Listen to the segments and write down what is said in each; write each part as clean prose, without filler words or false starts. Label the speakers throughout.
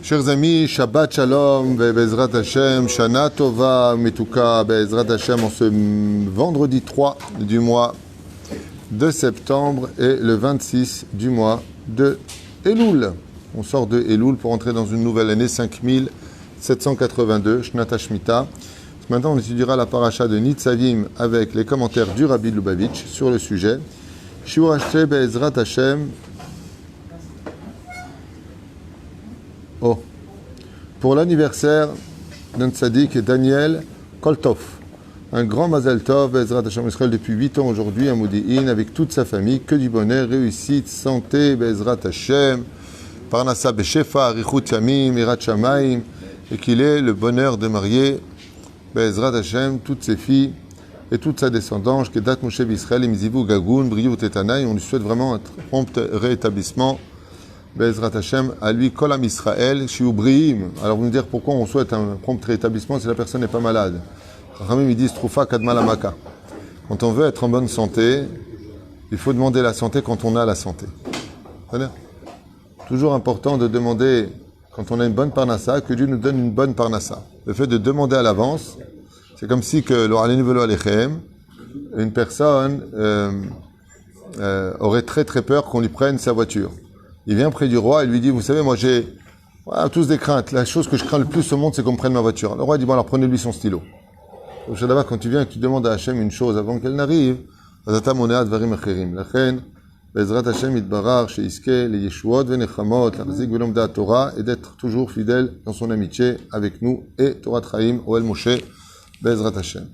Speaker 1: Chers amis, Shabbat Shalom, Be'ezrat Hashem, Shana Tova, Metuka, Be'ezrat Hashem, en ce vendredi 3 du mois de septembre et le 26 du mois de Elul. On sort de Elul pour entrer dans une nouvelle année, 5782, Shnata Shmita. Maintenant, on étudiera la paracha de Nitzavim avec les commentaires du Rabbi Lubavitch sur le sujet. Shiur Hashem, Be'ezrat Hashem. Oh. Pour l'anniversaire d'un tzaddik, Daniel Koltov, un grand Mazel Tov, Bezrat Hashem Israël depuis 8 ans aujourd'hui à Modi'in, avec toute sa famille, que du bonheur, réussite, santé, Bezrat Hashem, Parnassa Beshefa, Arichut Yamim, Irat Shamayim, et qu'il ait le bonheur de marier, Bezrat Hashem, toutes ses filles et toute sa descendance, Kedat Moshe B'Israël, Imizivu Gagoun, Briou Tetanaï. On lui souhaite vraiment un prompt rétablissement. Be'ezrat Hashem, à lui, Kolam Israël, Shiubriim. Alors, vous nous dire pourquoi on souhaite un prompt rétablissement si la personne n'est pas malade. Ramim, ils disent Troufa Kadmalamaka. Quand on veut être en bonne santé, il faut demander la santé quand on a la santé. C'est-à-dire, toujours important de demander, quand on a une bonne parnassa, que Dieu nous donne une bonne parnassa. Le fait de demander à l'avance, c'est comme si que une personne aurait très très peur qu'on lui prenne sa voiture. Il vient près du roi et lui dit, vous savez, moi j'ai tous des craintes. La chose que je crains le plus au monde, c'est qu'on me prenne ma voiture. Le roi dit, bon alors prenez-lui son stylo. Donc d'abord, quand tu viens et que tu demandes à Hachem une chose avant qu'elle n'arrive, Bezrat Hashem Yitbarar, Sheiske, les Yeshuot, Venechamot, Larzik, Velom Da Torah, et d'être toujours fidèle dans son amitié avec nous et Torah Traim, Oel Moshe, Bezrat Hashem.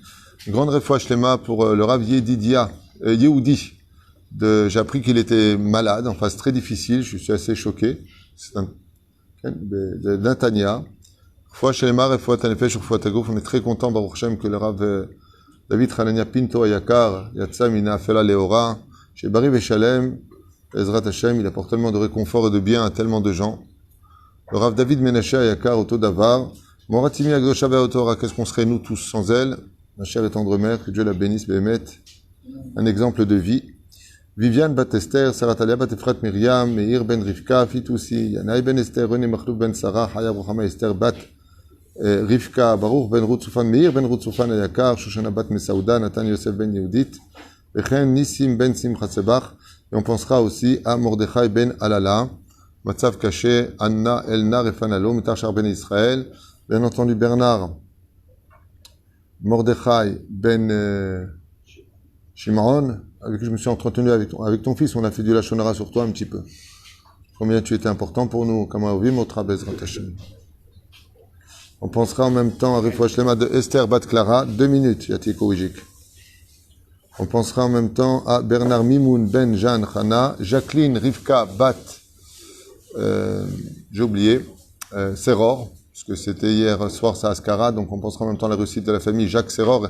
Speaker 1: Une grande refoua shlema pour le Rav Yehudi. J'ai appris qu'il était malade, en phase très difficile, je suis assez choqué. C'est d'un Tanya. On est très content, Baruch Hashem, que le Rav David Hanania Pinto Ayakar, Yatsa Mina Afela Leora, chez Bari Veshalem, Ezrat Hashem, il apporte tellement de réconfort et de bien à tellement de gens. Le Rav David Menashe Ayakar, Oto Davar, Moratimi Agdosha Ve'otora, qu'est-ce qu'on serait nous tous sans elle? Ma chère et tendre mère, que Dieu la bénisse, Béhémet, un exemple de vie. Viviane Bat Esther, Sarah Talia Bat Efrat Myriam, Meir Ben Rivka, Fitoussi, Yanaï Ben Esther, René Makhlouf Ben Sarah, Hayab Rochama Esther Bat Rivka, Baruch Ben Ruth Soufan, Meir Ben Ruth Soufan Ayakar, Shoshana Bat Mesauda, Nathan Yosef Ben Yehudit, Bechen Nissim Ben Simchat Sebach, et on pensera aussi à Mordechai Ben Alala, Matzav Caché, Anna Elna Refanalo, Mitachar Ben Israël, bien entendu Bernard, Mordechai Ben Shimon, avec qui je me suis entretenu avec ton fils, on a fait du lachonara sur toi un petit peu. Combien tu étais important pour nous, on pensera en même temps à Refoua Shlema de Esther Bat Clara, 2 minutes, Yatiko Wijik. On pensera en même temps à Bernard Mimoun Ben Jeanne Chana, Jacqueline Rivka Bat, j'ai oublié, Seror, parce que c'était hier soir sa Askara, donc on pensera en même temps à la réussite de la famille Jacques Seror,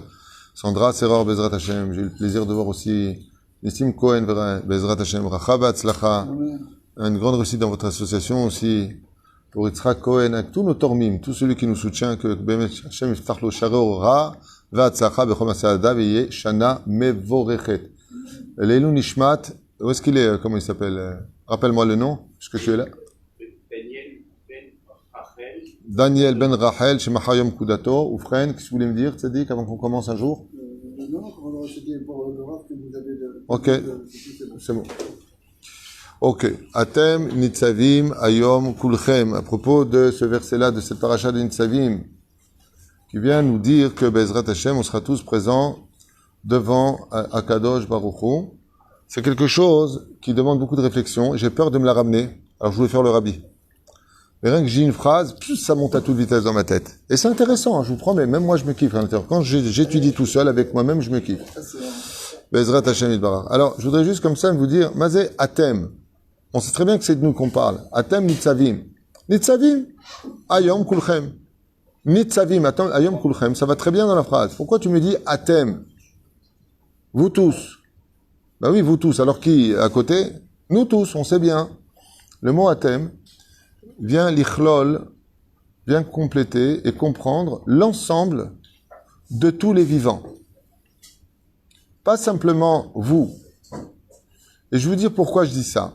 Speaker 1: Sandra Seror Bezrat Hashem. J'ai eu le plaisir de voir aussi Nissim Cohen Bezrat Hashem, Rachab Atzlacha, une grande réussite dans votre association aussi, pour Yitzhak Cohen, avec tous nos tormim, tout celui qui nous soutient, que Bemet Hashem Yiftach Lo Sharor Ra, V'Atzlacha Bechom Asada V'Yeh Shana Mevorechet. Leilou Nishmat, où est-ce qu'il est, comment il s'appelle? Rappelle-moi le nom, puisque tu es là. Daniel Ben Rachel, chez Mahayom Kudato, ou Fren, qu'est-ce que vous voulez me dire, Tzadik, avant qu'on commence un jour?
Speaker 2: Non, c'était pour le Rav que vous avez...
Speaker 1: Ok, c'est bon. Ok. Atem Nitzavim Ayom Kulchem. À propos de ce verset-là, de cette paracha de Nitzavim, qui vient nous dire que Bezrat Hashem, on sera tous présents devant Akadosh Baruch Hu. C'est quelque chose qui demande beaucoup de réflexion. J'ai peur de me la ramener. Alors je voulais faire le rabbi. Mais rien que j'ai une phrase, ça monte à toute vitesse dans ma tête. Et c'est intéressant, hein, je vous promets, même moi je me kiffe à l'intérieur. Quand j'étudie tout seul avec moi-même, je me kiffe. Bezrat Hashem Yitbarach. Alors, je voudrais juste comme ça vous dire, Mazé Atem. On sait très bien que c'est de nous qu'on parle. Atem Nitzavim. Nitzavim, Ayom Kulchem. Nitzavim, Ayom Kulchem, ça va très bien dans la phrase. Pourquoi tu me dis Atem? Vous tous. Ben oui, vous tous. Alors qui, à côté? Nous tous, on sait bien. Le mot Atem vient l'ichlol, vient compléter et comprendre l'ensemble de tous les vivants. Pas simplement vous. Et je vais vous dire pourquoi je dis ça.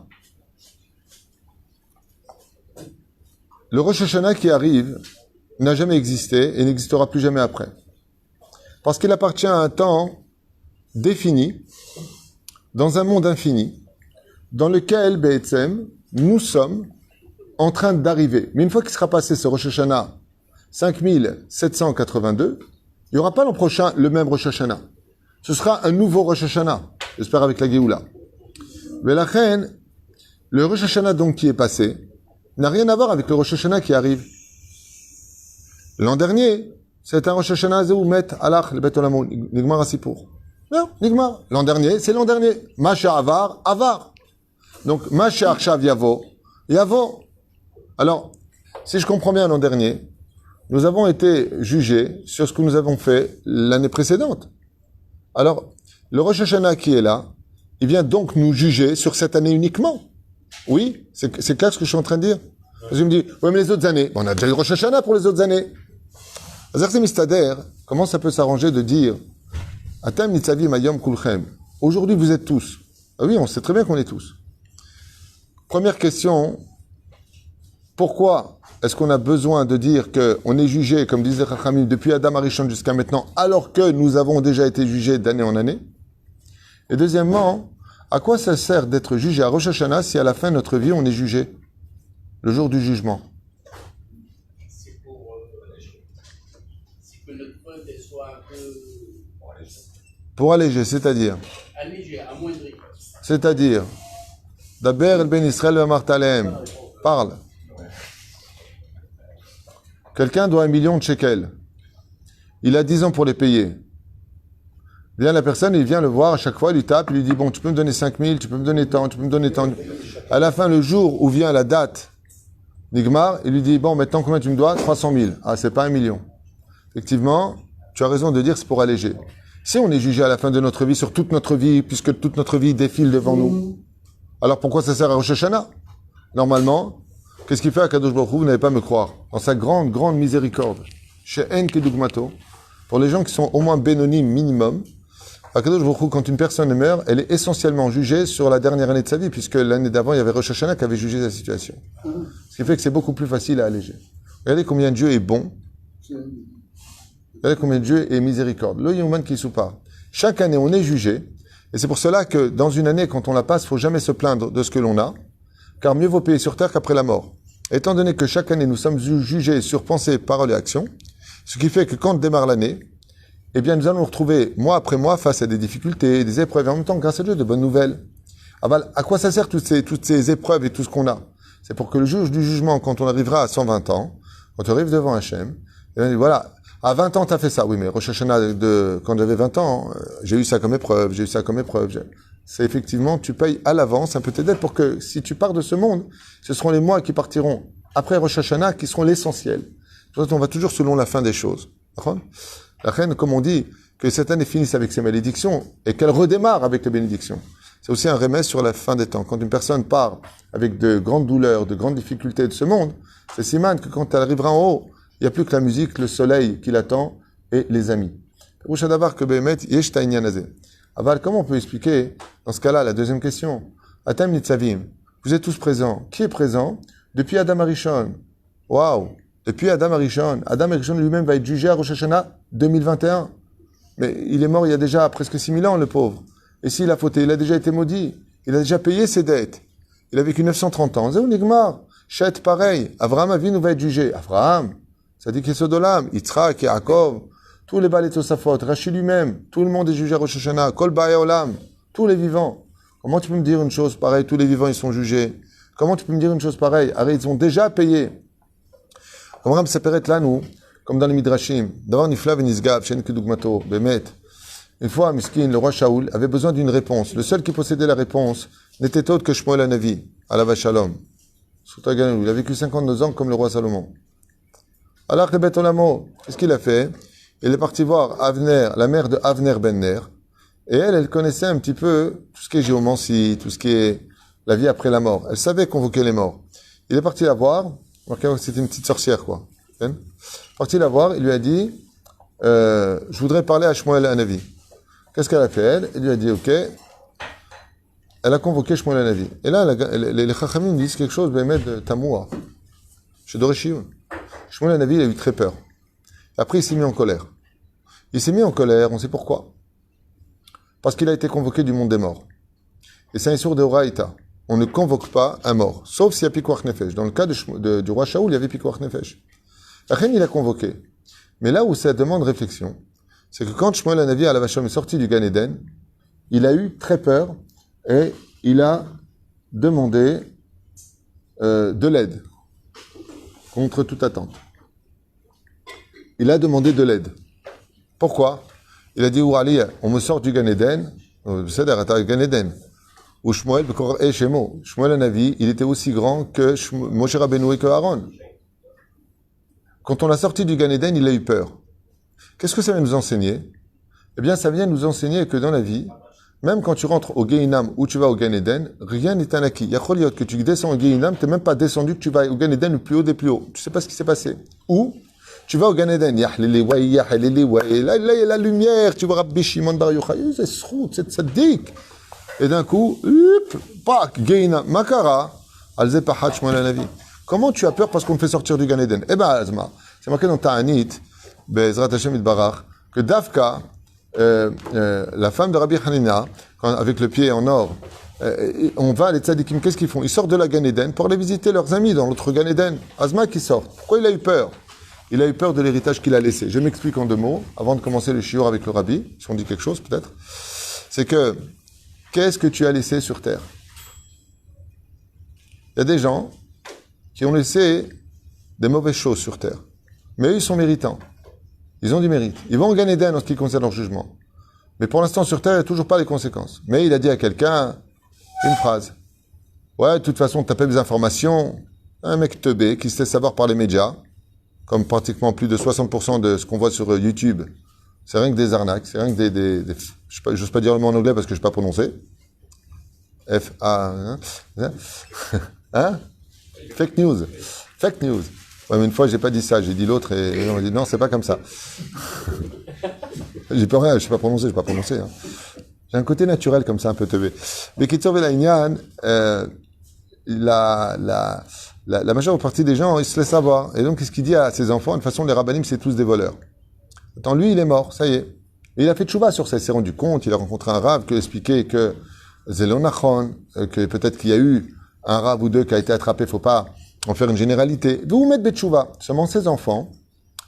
Speaker 1: le Rosh Hashanah qui arrive n'a jamais existé et n'existera plus jamais après. Parce qu'il appartient à un temps défini, dans un monde infini, dans lequel, Be'etzem, nous sommes en train d'arriver. Mais une fois qu'il sera passé ce Rosh Hashanah 5782, il n'y aura pas l'an prochain le même Rosh Hashanah. Ce sera un nouveau Rosh Hashanah, j'espère avec la Géoula. Mais la reine, le Rosh Hashanah donc qui est passé, n'a rien à voir avec le Rosh Hashanah qui arrive. L'an dernier, c'est un Rosh Hashanah Zéoumet, Alach, le Bet Olamon, Nigmar Asipour. Non, Nigmar. L'an dernier, c'est l'an dernier. Masha Avar, Avar. Donc, Masha Arshav Yavo, Yavo. Alors, si je comprends bien l'an dernier, nous avons été jugés sur ce que nous avons fait l'année précédente. Alors, le Rosh Hashanah qui est là, il vient donc nous juger sur cette année uniquement. Oui, c'est clair ce que je suis en train de dire. Parce que je me dis, oui, mais les autres années, on a déjà eu Rosh Hashanah pour les autres années. Azerse Mistader, comment ça peut s'arranger de dire, Atam Nitzavim Ayom Kulchem, aujourd'hui vous êtes tous. Ah oui, on sait très bien qu'on est tous. Première question, pourquoi est-ce qu'on a besoin de dire qu'on est jugé, comme disait Chachamim, depuis Adam Arishon jusqu'à maintenant, alors que nous avons déjà été jugés d'année en année? Et deuxièmement, à quoi ça sert d'être jugé à Rosh Hashanah si à la fin de notre vie on est jugé? Le jour du jugement.
Speaker 3: C'est pour que notre preuve soit un peu
Speaker 1: Pour alléger, c'est-à-dire
Speaker 3: allégée, amoindrie.
Speaker 1: C'est-à-dire, Daber el ben Israël Martalem, parle. Quelqu'un doit 1 million de shekels. Il a 10 ans pour les payer. Vient la personne, il vient le voir à chaque fois, il lui tape, il lui dit, bon, tu peux me donner 5 000, tu peux me donner tant, tu peux me donner tant. À la fin, le jour où vient la date, Nigmar, il lui dit, bon, maintenant combien tu me dois? 300 000. Ah, c'est pas 1 million. Effectivement, tu as raison de dire c'est pour alléger. Si on est jugé à la fin de notre vie, sur toute notre vie, puisque toute notre vie défile devant nous, alors pourquoi ça sert à Rosh Hashanah? Normalement, qu'est-ce qu'il fait à Kadosh Baruch Hu? Vous n'allez pas me croire. Dans sa grande, grande miséricorde, chez En Kedugmato, pour les gens qui sont au moins bénonymes minimum, à Kadosh Baruch Hu, quand une personne meurt, elle est essentiellement jugée sur la dernière année de sa vie, puisque l'année d'avant, il y avait Rosh Hashanah qui avait jugé sa situation. Ce qui fait que c'est beaucoup plus facile à alléger. Regardez combien Dieu est bon. Regardez combien Dieu est miséricorde. Le Yoman qui soupa. Chaque année, on est jugé. Et c'est pour cela que dans une année, quand on la passe, il ne faut jamais se plaindre de ce que l'on a. Car mieux vaut payer sur terre qu'après la mort. Étant donné que chaque année, nous sommes jugés sur pensée, parole et action, ce qui fait que quand démarre l'année, eh bien, nous allons nous retrouver mois après mois face à des difficultés, des épreuves, et en même temps, grâce à Dieu, de bonnes nouvelles. À quoi ça sert toutes ces épreuves et tout ce qu'on a? C'est pour que le jour du jugement, quand on arrivera à 120 ans, quand on arrive devant Hachem, et on dit, voilà, à 20 ans, t'as fait ça. Oui, mais Rosh Hashanah, quand j'avais 20 ans, j'ai eu ça comme épreuve, j'ai eu ça comme épreuve. C'est effectivement, tu payes à l'avance un peu tes dettes pour que, si tu pars de ce monde, ce seront les mois qui partiront après Rosh Hashanah qui seront l'essentiel. On va toujours selon la fin des choses. La reine, comme on dit, que cette année finisse avec ses malédictions et qu'elle redémarre avec les bénédictions. C'est aussi un remède sur la fin des temps. Quand une personne part avec de grandes douleurs, de grandes difficultés de ce monde, c'est siman que quand elle arrivera en haut, il n'y a plus que la musique, le soleil qui l'attend et les amis. Aval, comment on peut expliquer, dans ce cas-là, la deuxième question? Atam Nitzavim, vous êtes tous présents. Qui est présent? Depuis Adam Arishon. Waouh! Depuis Adam Arishon. Adam Arishon lui-même va être jugé à Rosh Hashanah 2021. Mais il est mort il y a déjà presque 6000 ans, le pauvre. Et s'il a fauté, il a déjà été maudit. Il a déjà payé ses dettes. Il a vécu 930 ans. Zéou Nigmar. Chet, pareil. Avraham Avinu va être jugé. Avraham. Ça dit Yesodolam. Yitzhak, Yaakov. Tous les Balei Tosafot. Rachid lui-même. Tout le monde est jugé à Rosh Hashanah. Kol Ba'e Olam. Tous les vivants. Comment tu peux me dire une chose pareille? Tous les vivants, ils sont jugés. Comment tu peux me dire une chose pareille? Arrête, ils ont déjà payé. Comme ça peut être là, nous, comme dans les Midrashim. D'abord, Nifla Venisgav, Shen Kedugmato, Bemet. Une fois, Miskin, le roi Shaoul, avait besoin d'une réponse. Le seul qui possédait la réponse n'était autre que Shmuel Hanavi, à la Vachalom. Il a vécu 52 ans comme le roi Salomon. Alors, le Bet Olamo, qu'est-ce qu'il a fait? Il est parti voir Avner, la mère de Avner Ben Ner. Et elle connaissait un petit peu tout ce qui est géomancie, tout ce qui est la vie après la mort. Elle savait convoquer les morts. Il est parti la voir. C'était une petite sorcière, quoi. Il est parti la voir. Il lui a dit, je voudrais parler à Shmuel Hanavi. Qu'est-ce qu'elle a fait, elle? Il lui a dit, ok. Elle a convoqué Shmuel Hanavi. Et là, les Chachamim disent quelque chose, de Tamoua. chez Doreshiyun. Shmuel Hanavi, il a eu très peur. Après, il s'est mis en colère. Il s'est mis en colère, on sait pourquoi. Parce qu'il a été convoqué du monde des morts. Et c'est un sourd de Horaïta. On ne convoque pas un mort, sauf s'il y a Pikuach Nefesh. Dans le cas du roi Shaoul, il y avait Pikuach Nefesh. La reine, il a convoqué. Mais là où ça demande réflexion, c'est que quand Shmuel Hanavi à la Vachom est sorti du Gan Eden, il a eu très peur et il a demandé de l'aide contre toute attente. Il a demandé de l'aide. Pourquoi? Il a dit, Ali, on me sort du Gan Eden, c'est le Gan Eden. Ou Shmuel Hanavi, il était aussi grand que Moshe Rabbeinu et que Aaron. Quand on l'a sorti du Gan Eden, il a eu peur. Qu'est-ce que ça vient nous enseigner? Eh bien, ça vient nous enseigner que dans la vie, même quand tu rentres au Gehinam ou tu vas au Gan Eden, rien n'est un acquis. Yachol que tu descends au Gehinam, tu n'es même pas descendu, que tu vas au Gan Eden le plus haut des plus hauts. Tu ne sais pas ce qui s'est passé. Ou tu vas au Gan Eden, là, il y a la lumière, tu vois Rabbi Shimon Bar Yochai, c'est srout, c'est tzaddik. Et d'un coup, pak, Gehinam, Makara, Alze Pahat Shmuel Hanavi. Comment tu as peur parce qu'on te fait sortir du Gan Eden? Eh ben, Azma, c'est marqué dans Ta'anit, Be'ezrat Hashem Itbarach, que Davka, la femme de Rabbi Hanina, avec le pied en or, on va, les tzadikim, qu'est-ce qu'ils font? Ils sortent de la Gan Eden pour aller visiter leurs amis dans l'autre Gan Eden. Azma qui sort. Pourquoi il a eu peur? Il a eu peur de l'héritage qu'il a laissé. Je m'explique en 2 mots, avant de commencer le shiur avec le rabbi, si on dit quelque chose peut-être. C'est que, qu'est-ce que tu as laissé sur terre? Il y a des gens qui ont laissé des mauvaises choses sur terre. Mais eux, ils sont méritants. Ils ont du mérite. Ils vont au Gan Eden en ce qui concerne leur jugement. Mais pour l'instant, sur terre, il n'y a toujours pas les conséquences. Mais il a dit à quelqu'un une phrase. Ouais, de toute façon, tu n'as pas des informations. Un mec teubé qui se laisse savoir par les médias, comme pratiquement plus de 60% de ce qu'on voit sur YouTube. C'est rien que des arnaques. C'est rien que je n'ose pas dire le mot en anglais parce que je ne sais pas prononcer. F-A... Hein? Fake news. Fake news. Ouais, mais une fois, j'ai pas dit ça, j'ai dit l'autre et on m'a dit non, c'est pas comme ça. J'ai peur rien, je sais pas prononcer. Hein. J'ai un côté naturel comme ça, un peu teubé. Mais Kitzur Velaïnian, la majeure partie des gens, ils se laissent savoir. Et donc, qu'est-ce qu'il dit à ses enfants? De toute façon, les rabbanim, c'est tous des voleurs. Attends, lui, il est mort, ça y est. Et il a fait tchouva sur ça, il s'est rendu compte, il a rencontré un rave qui a expliqué que Zelonachon, que peut-être qu'il y a eu un rave ou deux qui a été attrapé, faut pas en faire une généralité. Vous mettez Betchouva. Seulement ses enfants,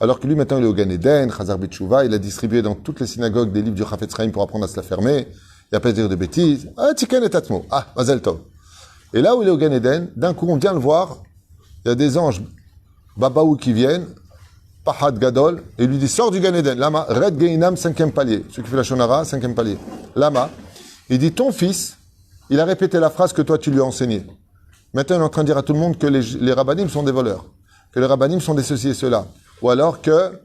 Speaker 1: alors que lui maintenant il est au Gan Eden, Chazar Betchouva, il a distribué dans toutes les synagogues des livres du Chafetz Chaim pour apprendre à se la fermer, il n'y a pas à dire de bêtises. Ah, Tiken et Tatmo. Ah, Mazel Tov. Et là où il est au Gan Eden, d'un coup on vient le voir, il y a des anges Babaou qui viennent, Pahad Gadol, et lui dit sors du Gan Eden. Lama, Red Gehinam, 5e palier. Celui qui fait la Shonara, 5e palier. Lama, il dit ton fils, il a répété la phrase que toi tu lui as enseignée. Maintenant, on est en train de dire à tout le monde que les rabbanim sont des voleurs, que les rabbanim sont des ceci et cela, ou alors que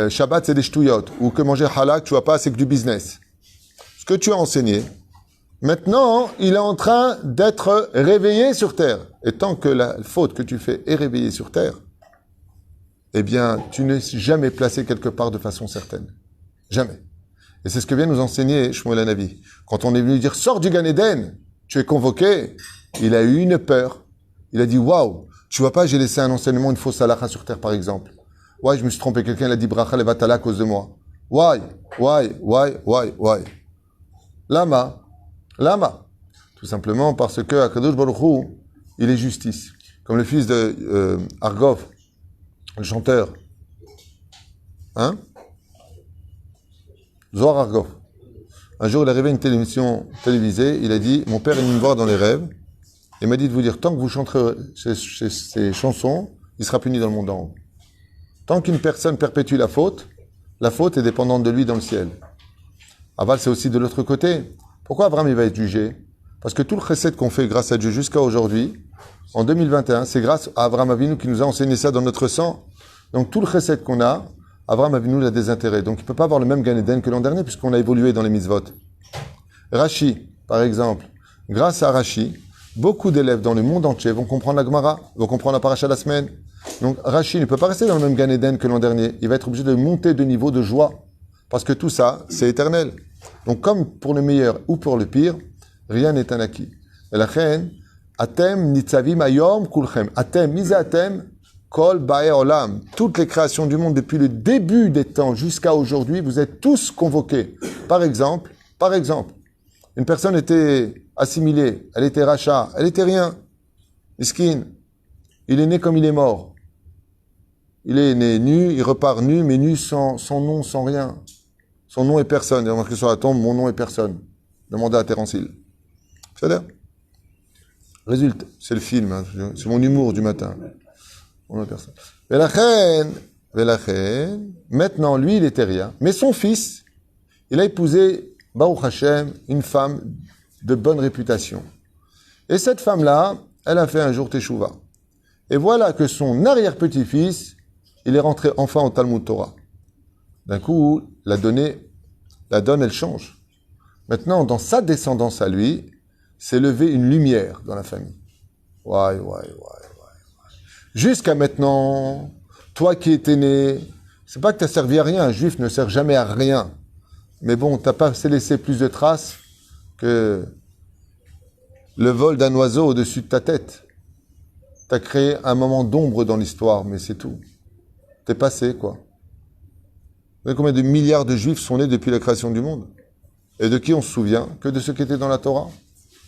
Speaker 1: Shabbat c'est des shtouyot, ou que manger halak, tu vois pas, c'est que du business. Ce que tu as enseigné, maintenant, il est en train d'être réveillé sur terre. Et tant que la faute que tu fais est réveillée sur terre, eh bien, tu n'es jamais placé quelque part de façon certaine. Jamais. Et c'est ce que vient nous enseigner Shmuel Hanavi. Quand on est venu dire, sors du Gan Eden, tu es convoqué, il a eu une peur. Il a dit, waouh, tu vois pas, j'ai laissé un enseignement, une fausse halakha sur terre, par exemple. Ouais, je me suis trompé, quelqu'un l'a dit, bracha levatala à cause de moi. Why. Lama. Tout simplement parce que Akadosh Baruch Hu, il est justice. Comme le fils de Argov, le chanteur. Hein? Zohar Argov. Un jour, il est arrivé à une télévision télévisée, il a dit, mon père est venu me voir dans les rêves, et m'a dit de vous dire, tant que vous chanterez ces chansons, il sera puni dans le monde en haut. Tant qu'une personne perpétue la faute est dépendante de lui dans le ciel. Aval, c'est aussi de l'autre côté. Pourquoi Abraham il va être jugé? Parce que tout le chesed qu'on fait grâce à Dieu jusqu'à aujourd'hui, en 2021, c'est grâce à Abraham Avinu qui nous a enseigné ça dans notre sang. Donc tout le chesed qu'on a, Abraham Avinu l'a désintérêt. Donc il ne peut pas avoir le même Gan Eden que l'an dernier puisqu'on a évolué dans les mitzvot. Rashi, par exemple, grâce à Rashi, beaucoup d'élèves dans le monde entier vont comprendre la Gemara, vont comprendre la paracha de la semaine. Donc Rashi ne peut pas rester dans le même Gan Eden que l'an dernier. Il va être obligé de monter de niveau de joie. Parce que tout ça, c'est éternel. Donc comme pour le meilleur ou pour le pire, rien n'est un acquis. Et la reine, Atem nitzavim ayom kulchem. Atem, misa atem, Kol Bae Olam, toutes les créations du monde depuis le début des temps jusqu'à aujourd'hui, vous êtes tous convoqués. Par exemple, une personne était assimilée, elle était rachat, elle était rien. Miskin, il est né comme il est mort. Il est né nu, il repart nu, mais nu sans nom, sans rien. Son nom est personne. Il y a marqué sur la tombe, mon nom est personne. Demandez à Terence Hill. C'est-à-dire, résultat, c'est le film, hein, c'est mon humour du matin. Mon nom est personne. Velachen, maintenant, lui, il était rien. Mais son fils, il a épousé, Baruch Hashem, une femme de bonne réputation. Et cette femme-là, elle a fait un jour Teshuvah. Et voilà que son arrière-petit-fils, il est rentré enfin au Talmud Torah. D'un coup, la donne, elle change. Maintenant, dans sa descendance à lui, s'est levée une lumière dans la famille. Ouais. Jusqu'à maintenant, toi qui étais né, c'est pas que tu n'as servi à rien, un juif ne sert jamais à rien. Mais bon, tu n'as pas laissé plus de traces que le vol d'un oiseau au-dessus de ta tête. Tu as créé un moment d'ombre dans l'histoire, mais c'est tout. T'es passé, quoi. Vous savez combien de milliards de juifs sont nés depuis la création du monde? Et de qui on se souvient? Que de ceux qui étaient dans la Torah.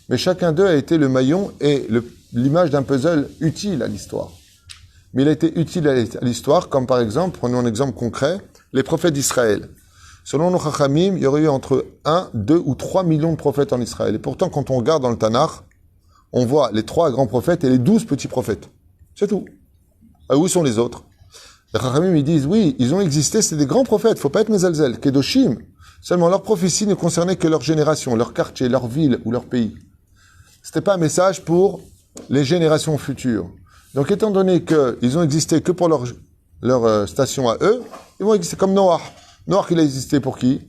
Speaker 1: Mais chacun d'eux a été le maillon et l'image d'un puzzle utile à l'histoire. Mais il a été utile à l'histoire, comme par exemple, prenons un exemple concret, les prophètes d'Israël. Selon nos Chachamim, il y aurait eu entre 1, 2 ou 3 millions de prophètes en Israël. Et pourtant, quand on regarde dans le Tanakh, on voit les 3 grands prophètes et les 12 petits prophètes. C'est tout. Ah, où sont les autres? Les Chachamim, ils disent, oui, ils ont existé, c'est des grands prophètes, faut pas être mezalzel, kedoshim. Seulement, leur prophétie ne concernait que leur génération, leur quartier, leur ville ou leur pays. C'était pas un message pour les générations futures. Donc, étant donné qu'ils ont existé que pour leur station à eux, ils vont exister comme Noah. Noah, il a existé pour qui?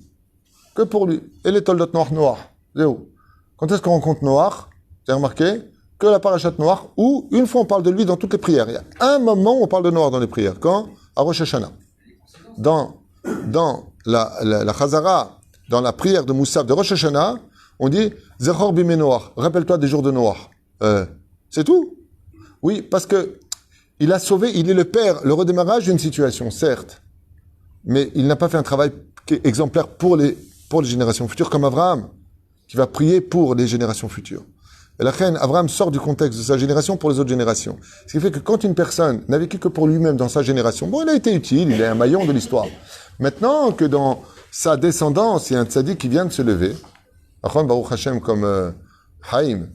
Speaker 1: Que pour lui. Et les Toldot Noah. Zéro. Quand est-ce qu'on rencontre Noah? Vous avez remarqué? Que la parachat Noah, où une fois on parle de lui dans toutes les prières. Il y a un moment où on parle de Noah dans les prières. Quand? À Rosh Hashanah. Dans la Chazara, dans la prière de Moussaf de Rosh Hashanah, on dit Zechor bimé Noah. Rappelle-toi des jours de Noah. C'est tout? Oui, parce que il a sauvé, il est le père, le redémarrage d'une situation, certes. Mais il n'a pas fait un travail exemplaire pour les générations futures, comme Abraham, qui va prier pour les générations futures. Et la reine, Abraham sort du contexte de sa génération pour les autres générations. Ce qui fait que quand une personne n'a vécu que pour lui-même dans sa génération, bon, il a été utile, il est un maillon de l'histoire. Maintenant que dans sa descendance, il y a un tzaddik qui vient de se lever, Baruch Hashem comme Haïm,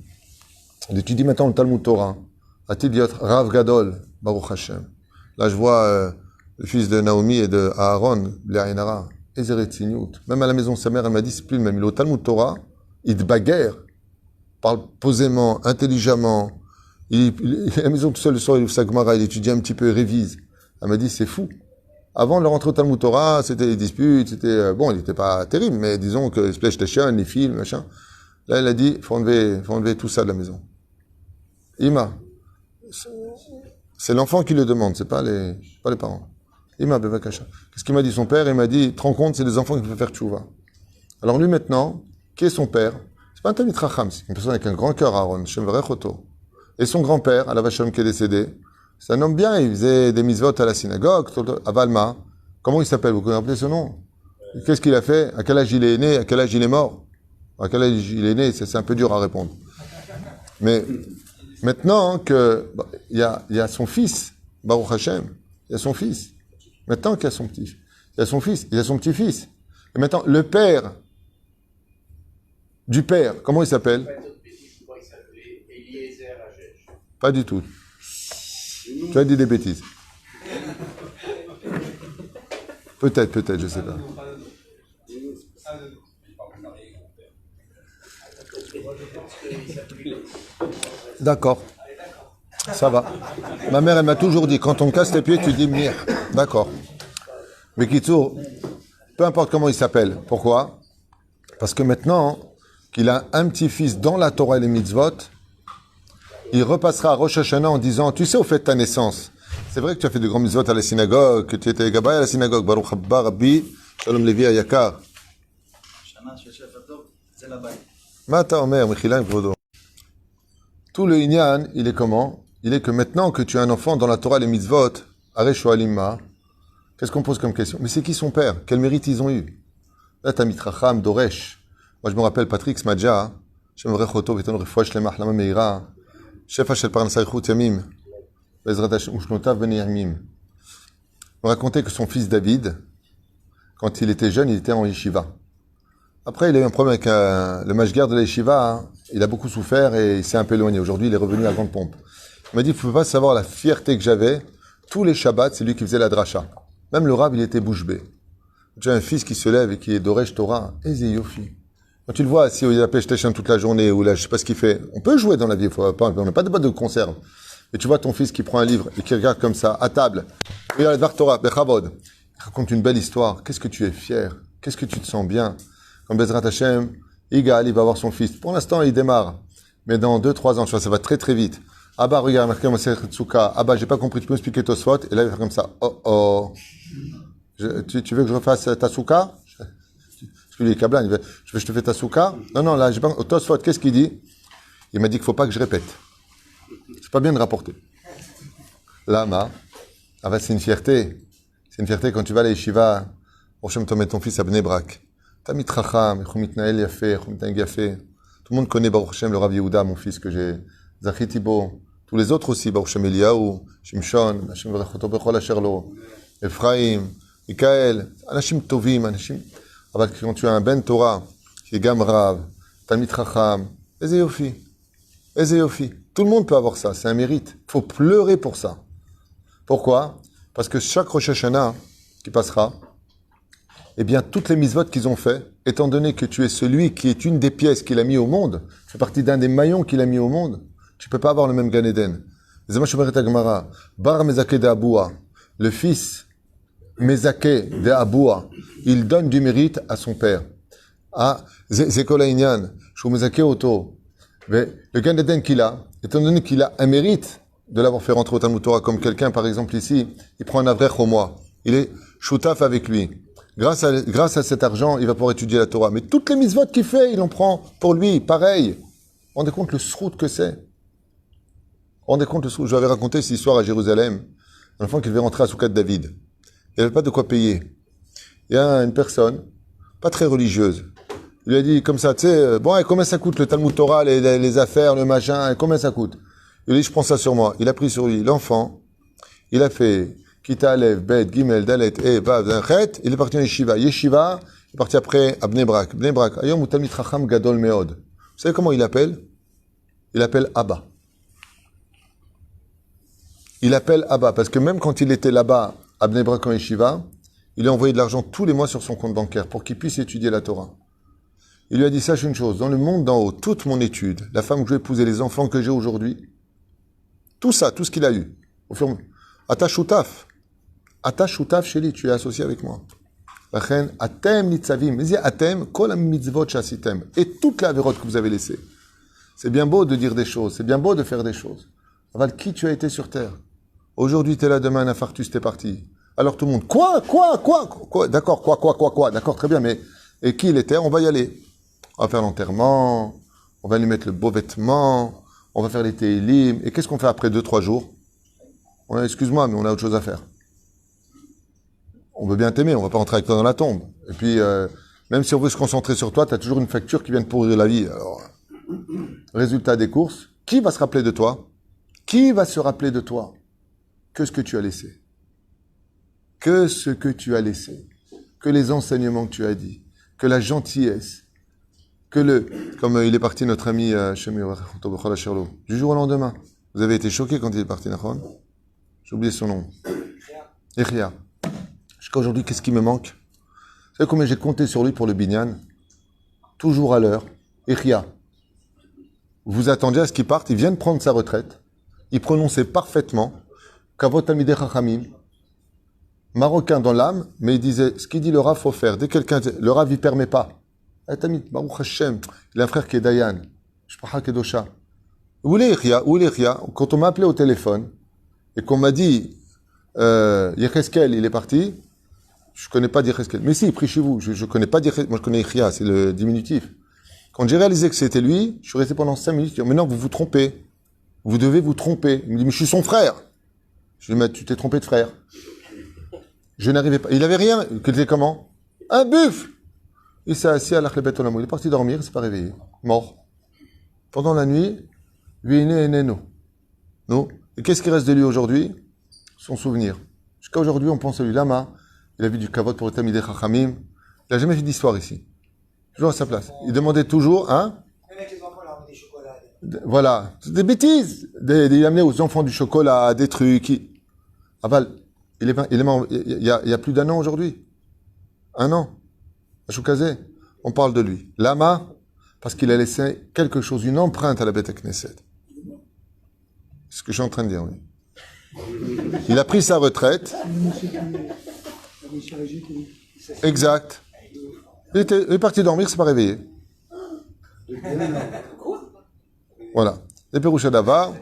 Speaker 1: il étudie maintenant le Talmud Torah, Atidiot Rav Gadol, Baruch Hashem. Là, je vois le fils de Naomi et de Aaron, Léaïnara, Ezeret Signut. Même à la maison de sa mère, elle m'a dit, c'est plus le même. Il est au Talmud Torah, il te bagarre, parle posément, intelligemment. Il est à la maison tout seul le soir, il ouvre sa Gemara, il étudie un petit peu, il révise. Elle m'a dit, c'est fou. Avant de rentrer au Talmud Torah, c'était des disputes, c'était, bon, il n'était pas terrible, mais disons que les PlayStation, les films, machin. Là, elle a dit, faut enlever tout ça de la maison. Ima. C'est l'enfant qui le demande, c'est pas les parents. Ima Bevakasha. Qu'est-ce qu'il m'a dit son père? Il m'a dit, te rends compte, c'est les enfants qui peuvent faire tchouva. Alors lui maintenant, qui est son père? C'est pas un Talmid Chacham, c'est une personne avec un grand cœur, Aaron, Shem Verechoto. Et son grand-père, Alav Hashem, qui est décédé, c'est un homme bien, il faisait des mitzvot à la synagogue, à Valma. Comment il s'appelle? Vous connaissez ce nom? Qu'est-ce qu'il a fait? À quel âge il est né? À quel âge il est mort? À quel âge il est né? C'est un peu dur à répondre. Mais maintenant que il y a son fils, Baruch Hashem, il y a son fils. Maintenant qu'il y a son petit, il y a son fils, il y a son petit-fils. Et maintenant, le père du père, comment il s'appelle? Pas du tout. Tu as dit des bêtises. Peut-être, je sais pas. D'accord. Ça va. Ma mère, elle m'a toujours dit, quand on casse les pieds, tu dis Mir. D'accord. Mais Kitsour, peu importe comment il s'appelle. Pourquoi? Parce que maintenant qu'il a un petit-fils dans la Torah et les mitzvot, il repassera à Rosh Hashanah en disant, tu sais, au fait de ta naissance, c'est vrai que tu as fait de grands mitzvot à la synagogue, que tu étais Gabay à la synagogue, Baruch Abba Rabbi, Shalom Levi Ayakar. Mata Omer, Mechilaim Kvodo. Tout le Inyan, il est comment? il est que maintenant que tu as un enfant dans la Torah, les mitzvot, Aresh Alimma, qu'est-ce qu'on pose comme question? Mais c'est qui son père? Quel mérite ils ont eu? Là, t'as Mitracham, Doresh. Moi, je me rappelle Patrick Smadja, Shem Rechoto, Veton Refouach Lemach, Lama Meira, Chef Shel Parnasai Chut Yamim, Bezrat Hashem, Ushnotav Ben Yamim. On racontait que son fils David, quand il était jeune, il était en yeshiva. Après, il a eu un problème avec le mashgar de la yeshiva. Hein. Il a beaucoup souffert et il s'est un peu éloigné. Aujourd'hui, il est revenu à grande pompe. Il m'a dit, il ne faut pas savoir la fierté que j'avais. Tous les Shabbats, c'est lui qui faisait la dracha. Même le rab, il était bouche bée. Tu as un fils qui se lève et qui est Doresh Torah. Eze Yofi. Quand tu le vois, si il a PlayStation toute la journée, ou là, je sais pas ce qu'il fait. On peut jouer dans la vie. On n'a pas de boîte de conserve. Et tu vois ton fils qui prend un livre et qui regarde comme ça, à table. Il a Dvar Torah, Bechavod. Il raconte une belle histoire. Qu'est-ce que tu es fier? Qu'est-ce que tu te sens bien? Comme Bezrat Hashem, Igal, il va avoir son fils. Pour l'instant, il démarre. Mais dans 2-3 ans, tu vois, ça va très très vite. Abba, regarde, marqué Maser Tsuka. Abba, j'ai pas compris, tu peux m'expliquer Tosfot? Et là, il va faire comme ça. Oh oh. Tu veux que je refasse ta souka? Parce que lui, il est kablan. Je te fais ta souka? Non, là, j'ai pas. Tosfot, qu'est-ce qu'il dit? Il m'a dit qu'il faut pas que je répète. C'est pas bien de rapporter. Lama. Ah bah, c'est une fierté. C'est une fierté quand tu vas à la yeshiva. Hachem te met ton fils à Bnei Brak. T'as mis Tracham, Mitnael Yafé, Yafé. Tout le monde connaît Baruch Hashem, le Rav Yehuda, mon fils que j'ai. Zachi Thibault. Tous les autres aussi, Baruch Hashem Eliyahu, Shimshon, Hashem Verachoto Bechol Asher Lo, Ephraim, Mikael, Anashim Tovim, Anashim. Ah quand tu as un Ben Torah, qui est Gam Rav, Talmid Chacham, Eze Yofi. Eze Yofi. Tout le monde peut avoir ça, c'est un mérite. Il faut pleurer pour ça. Pourquoi? Parce que chaque Rosh Hashanah qui passera, eh bien, toutes les mitzvot qu'ils ont fait, étant donné que tu es celui qui est une des pièces qu'il a mis au monde, tu fais partie d'un des maillons qu'il a mis au monde, tu peux pas avoir le même Gan Eden. Bar Mezake de Aboua, le fils Mezake de Aboua, il donne du mérite à son père. Ah, Zekola Inyan, Shou Mezake Oto. Mais le Gan Eden qu'il a, étant donné qu'il a un mérite de l'avoir fait rentrer au Talmud Torah, comme quelqu'un, par exemple, ici, il prend un avrech au mois. Il est choutaf avec lui. Grâce à cet argent, il va pouvoir étudier la Torah. Mais toutes les mitzvot qu'il fait, il en prend pour lui, pareil. Rendez compte le srout que c'est. Rendez compte le srout. Je vous avais raconté cette histoire à Jérusalem. Un enfant qui devait rentrer à Soukat de David. Il n'avait pas de quoi payer. Il y a une personne, pas très religieuse. Il lui a dit comme ça, tu sais, bon, et combien ça coûte le Talmud Torah, les affaires, le machin, et combien ça coûte? Il a dit, je prends ça sur moi. Il a pris sur lui l'enfant. Il a fait Kita Alev, Bet, Gimel, Dalet, E, Vav, Chet. Il est parti en Yeshiva. Yeshiva, il est parti après à Bnei Brak. Bnei Brak, Ayom ou Talmid Chacham Gadol Meod. Vous savez comment il appelle? Il appelle Abba. Il appelle Abba. Parce que même quand il était là-bas, à Bnei Brak en Yeshiva, il a envoyé de l'argent tous les mois sur son compte bancaire pour qu'il puisse étudier la Torah. Il lui a dit, sache une chose, dans le monde d'en haut, toute mon étude, la femme que je vais épouser, les enfants que j'ai aujourd'hui, tout ça, tout ce qu'il a eu, au fur et à mesure, Ata shutaf sheli, tu es associé avec moi. Lachen, atem nitzavim, mais atem, kol mitzvot shasitem, et toute la avérote que vous avez laissée. C'est bien beau de dire des choses, c'est bien beau de faire des choses. Aval, qui tu as été sur terre? Aujourd'hui, t'es là, demain, un infarctus, t'es parti. Alors tout le monde, quoi? D'accord, quoi? D'accord, très bien, mais, et qui il était? On va y aller. On va faire l'enterrement, on va lui mettre le beau vêtement, on va faire les télim, et qu'est-ce qu'on fait après 2-3 jours? Excuse-moi, mais on a autre chose à faire. On veut bien t'aimer, on va pas rentrer avec toi dans la tombe. Et puis, même si on veut se concentrer sur toi, tu as toujours une facture qui vient de pourrir la vie. Alors, résultat des courses, qui va se rappeler de toi? Qui va se rappeler de toi? Que ce que tu as laissé. Que ce que tu as laissé. Que les enseignements que tu as dit. Que la gentillesse. Comme il est parti notre ami du jour au lendemain. Vous avez été choqué quand il est parti, Nahon? J'ai oublié son nom. Echia. Jusqu'à aujourd'hui, qu'est-ce qui me manque? Vous savez combien j'ai compté sur lui pour le binyan? Toujours à l'heure. Echia. Vous attendiez à ce qu'il parte, il vient de prendre sa retraite. Il prononçait parfaitement Kavot Talmidei Chachamim, marocain dans l'âme, mais il disait ce qu'il dit le Rav, faut faire. Dès que quelqu'un dit, le Rav, il permet pas. Baruch Hashem, il a un frère qui est Dayan, Shpacha Kedosha. Où est Echia? Quand on m'a appelé au téléphone, et qu'on m'a dit, Yecheskel, il est parti, je connais pas Yecheskel. Mais si, il prie chez vous, je connais pas Yecheskel, moi je connais Echia, c'est le diminutif. Quand j'ai réalisé que c'était lui, je suis resté pendant 5 minutes, maintenant vous vous trompez. vous devez vous tromper. Il me dit, mais je suis son frère. Je lui dis, mais tu t'es trompé de frère. Je n'arrivais pas. Il avait rien. Il était comment? Un buffle. Il s'est assis à l'Achlebet Olamou. Il est parti dormir, il ne s'est pas réveillé. Mort. Pendant la nuit, Vine Neno. Non. Et qu'est-ce qui reste de lui aujourd'hui? Son souvenir. Jusqu'à aujourd'hui, on pense à lui. Lama, il a vu du kavod pour le Tamidei Chachamim. Il n'a jamais fait d'histoire ici. Toujours à sa place. Il demandait toujours, hein?
Speaker 4: Avec les enfants, là, on a des chocolats.
Speaker 1: Voilà. Des bêtises. Il amenait aux enfants du chocolat, des trucs. Aval, il y a plus d'1 an aujourd'hui. 1 an. À Choukazé, on parle de lui. Lama, parce qu'il a laissé quelque chose, une empreinte à la Beth Knesset. C'est ce que je suis en train de dire, oui. Il a pris sa retraite. Exact. Il est parti dormir, il s'est pas réveillé. Voilà. Les Péroucha d'Ava.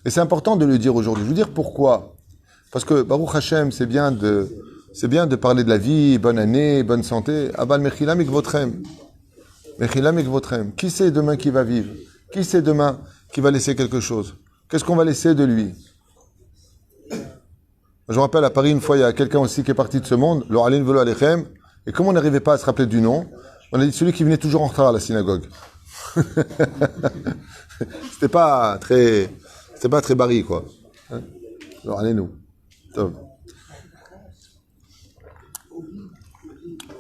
Speaker 1: Et c'est important de le dire aujourd'hui. Je veux dire pourquoi. Parce que Baruch Hashem, c'est bien de parler de la vie, bonne année, bonne santé. Abal Mechilam Ikvotrem. Mechilam Ikvotrem. Qui sait demain qui va vivre? Qui sait demain qui va laisser quelque chose? Qu'est-ce qu'on va laisser de lui? Je me rappelle à Paris, une fois, il y a quelqu'un aussi qui est parti de ce monde, le Alin Velo Alechem, et comme on n'arrivait pas à se rappeler du nom, on a dit celui qui venait toujours en retard à la synagogue. C'était pas très baril, quoi. Alors, allez-nous.